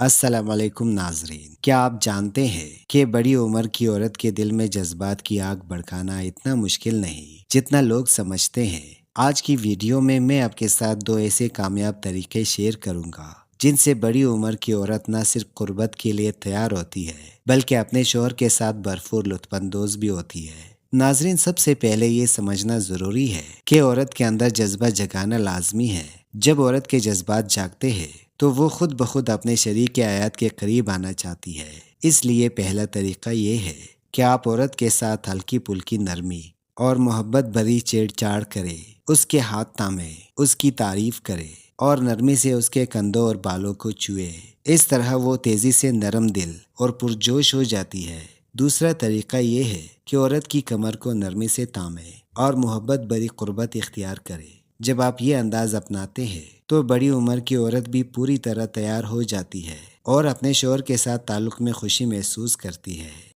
السلام علیکم ناظرین، کیا آپ جانتے ہیں کہ بڑی عمر کی عورت کے دل میں جذبات کی آگ بھڑکانا اتنا مشکل نہیں جتنا لوگ سمجھتے ہیں۔ آج کی ویڈیو میں آپ کے ساتھ دو ایسے کامیاب طریقے شیئر کروں گا جن سے بڑی عمر کی عورت نہ صرف قربت کے لیے تیار ہوتی ہے بلکہ اپنے شوہر کے ساتھ بھرپور لطف اندوز بھی ہوتی ہے۔ ناظرین، سب سے پہلے یہ سمجھنا ضروری ہے کہ عورت کے اندر جذبہ جگانا لازمی ہے۔ جب عورت کے جذبات جاگتے ہیں تو وہ خود بخود اپنے شریک حیات کے قریب آنا چاہتی ہے۔ اس لیے پہلا طریقہ یہ ہے کہ آپ عورت کے ساتھ ہلکی پھلکی نرمی اور محبت بھری چھیڑ چھاڑ کرے، اس کے ہاتھ تھامے، اس کی تعریف کرے اور نرمی سے اس کے کندھوں اور بالوں کو چھوئے۔ اس طرح وہ تیزی سے نرم دل اور پرجوش ہو جاتی ہے۔ دوسرا طریقہ یہ ہے کہ عورت کی کمر کو نرمی سے تھامے اور محبت بھری قربت اختیار کرے۔ جب آپ یہ انداز اپناتے ہیں تو بڑی عمر کی عورت بھی پوری طرح تیار ہو جاتی ہے اور اپنے شوہر کے ساتھ تعلق میں خوشی محسوس کرتی ہے۔